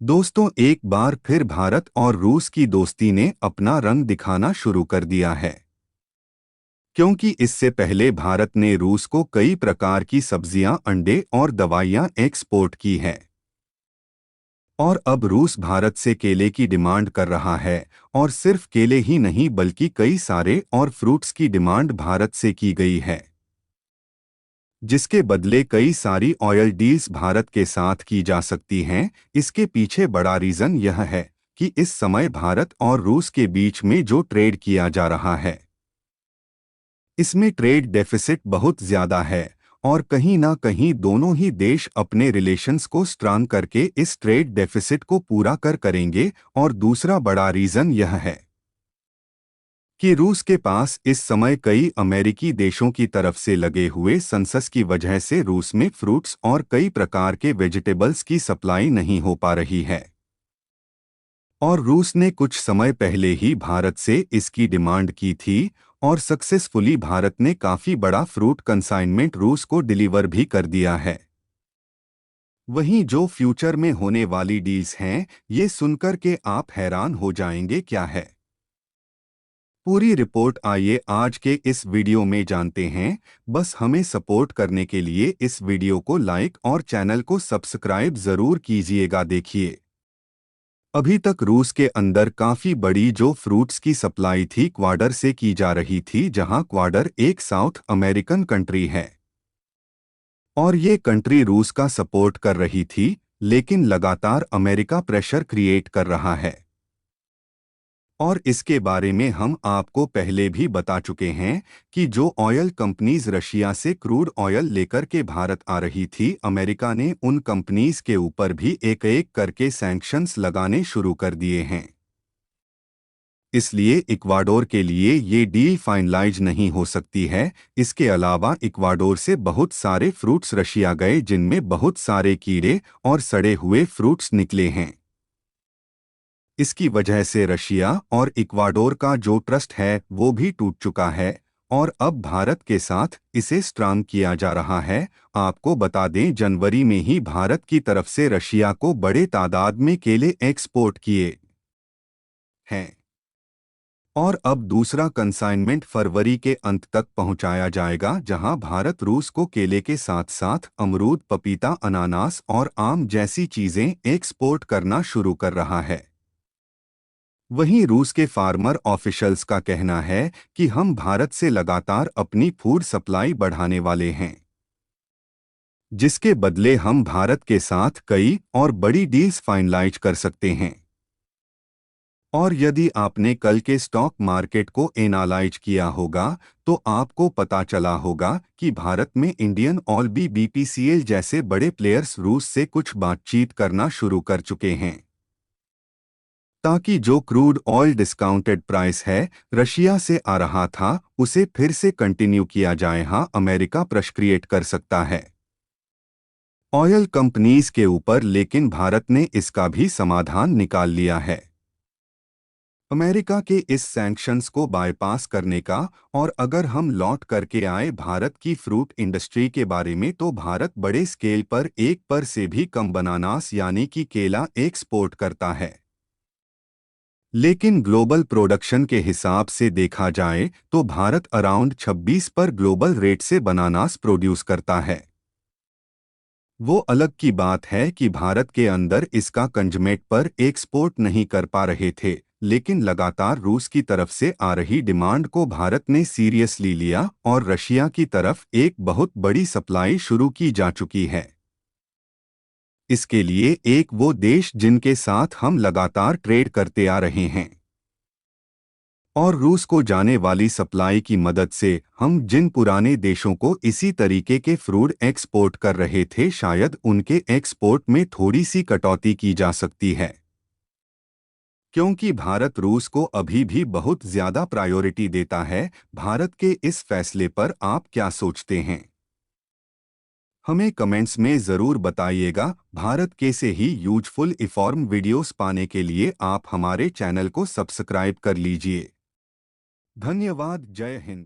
दोस्तों, एक बार फिर भारत और रूस की दोस्ती ने अपना रंग दिखाना शुरू कर दिया है। क्योंकि इससे पहले भारत ने रूस को कई प्रकार की सब्जियां, अंडे और दवाइयां एक्सपोर्ट की है। और अब रूस भारत से केले की डिमांड कर रहा है। और सिर्फ केले ही नहीं बल्कि कई सारे और फ्रूट्स की डिमांड भारत से की गई है, जिसके बदले कई सारी ऑयल डील्स भारत के साथ की जा सकती हैं। इसके पीछे बड़ा रीज़न यह है कि इस समय भारत और रूस के बीच में जो ट्रेड किया जा रहा है, इसमें ट्रेड डेफिसिट बहुत ज़्यादा है। और कहीं ना कहीं दोनों ही देश अपने रिलेशंस को स्ट्रांग करके इस ट्रेड डेफिसिट को पूरा करेंगे। और दूसरा बड़ा रीज़न यह है कि रूस के पास इस समय कई अमेरिकी देशों की तरफ से लगे हुए सेंसस की वजह से रूस में फ्रूट्स और कई प्रकार के वेजिटेबल्स की सप्लाई नहीं हो पा रही है। और रूस ने कुछ समय पहले ही भारत से इसकी डिमांड की थी। और सक्सेसफुली भारत ने काफ़ी बड़ा फ्रूट कंसाइनमेंट रूस को डिलीवर भी कर दिया है। वहीं जो फ्यूचर में होने वाली डील्स हैं, ये सुनकर के आप हैरान हो जाएंगे क्या है पूरी रिपोर्ट। आइए आज के इस वीडियो में जानते हैं। बस हमें सपोर्ट करने के लिए इस वीडियो को लाइक और चैनल को सब्सक्राइब ज़रूर कीजिएगा। देखिए, अभी तक रूस के अंदर काफ़ी बड़ी जो फ्रूट्स की सप्लाई थी इक्वाडोर से की जा रही थी, जहां इक्वाडोर एक साउथ अमेरिकन कंट्री है। और ये कंट्री रूस का सपोर्ट कर रही थी, लेकिन लगातार अमेरिका प्रेशर क्रिएट कर रहा है। और इसके बारे में हम आपको पहले भी बता चुके हैं कि जो ऑयल कंपनीज रशिया से क्रूड ऑयल लेकर के भारत आ रही थी, अमेरिका ने उन कंपनीज के ऊपर भी एक एक करके सैंक्शंस लगाने शुरू कर दिए हैं। इसलिए इक्वाडोर के लिए ये डील फाइनलाइज नहीं हो सकती है। इसके अलावा इक्वाडोर से बहुत सारे फ्रूट्स रशिया गए, जिनमें बहुत सारे कीड़े और सड़े हुए फ्रूट्स निकले हैं। इसकी वजह से रशिया और इक्वाडोर का जो ट्रस्ट है वो भी टूट चुका है। और अब भारत के साथ इसे स्ट्रांग किया जा रहा है। आपको बता दें, जनवरी में ही भारत की तरफ से रशिया को बड़े तादाद में केले एक्सपोर्ट किए हैं। और अब दूसरा कंसाइनमेंट फरवरी के अंत तक पहुंचाया जाएगा, जहां भारत रूस को केले के साथ साथ अमरूद, पपीता, अनानास और आम जैसी चीजें एक्सपोर्ट करना शुरू कर रहा है। वहीं रूस के फार्मर ऑफिशियल्स का कहना है कि हम भारत से लगातार अपनी फूड सप्लाई बढ़ाने वाले हैं, जिसके बदले हम भारत के साथ कई और बड़ी डील्स फाइनलाइज कर सकते हैं। और यदि आपने कल के स्टॉक मार्केट को एनालाइज किया होगा, तो आपको पता चला होगा कि भारत में इंडियन ऑयल बीपीसीएल जैसे बड़े प्लेयर्स रूस से कुछ बातचीत करना शुरू कर चुके हैं, ताकि जो क्रूड ऑयल डिस्काउंटेड प्राइस है रशिया से आ रहा था, उसे फिर से कंटिन्यू किया जाए। हाँ, अमेरिका प्रेशर क्रिएट कर सकता है ऑयल कंपनीज के ऊपर, लेकिन भारत ने इसका भी समाधान निकाल लिया है अमेरिका के इस सैंक्शंस को बाईपास करने का। और अगर हम लौट करके आए भारत की फ्रूट इंडस्ट्री के बारे में, तो भारत बड़े स्केल पर 1% से भी कम बनानास यानी कि केला एक्सपोर्ट करता है। लेकिन ग्लोबल प्रोडक्शन के हिसाब से देखा जाए तो भारत अराउंड 26 पर ग्लोबल रेट से बनानास प्रोड्यूस करता है। वो अलग की बात है कि भारत के अंदर इसका कंजमेट पर एक्सपोर्ट नहीं कर पा रहे थे, लेकिन लगातार रूस की तरफ से आ रही डिमांड को भारत ने सीरियसली लिया और रशिया की तरफ एक बहुत बड़ी सप्लाई शुरू की जा चुकी है। इसके लिए एक वो देश जिनके साथ हम लगातार ट्रेड करते आ रहे हैं। और रूस को जाने वाली सप्लाई की मदद से हम जिन पुराने देशों को इसी तरीके के फ्रूट एक्सपोर्ट कर रहे थे, शायद उनके एक्सपोर्ट में थोड़ी सी कटौती की जा सकती है। क्योंकि भारत रूस को अभी भी बहुत ज़्यादा प्रायोरिटी देता है। भारत के इस फैसले पर आप क्या सोचते हैं? हमें कमेंट्स में ज़रूर बताइएगा। भारत के से ही यूजफुल इन्फॉर्म वीडियोस पाने के लिए आप हमारे चैनल को सब्सक्राइब कर लीजिए। धन्यवाद। जय हिंद।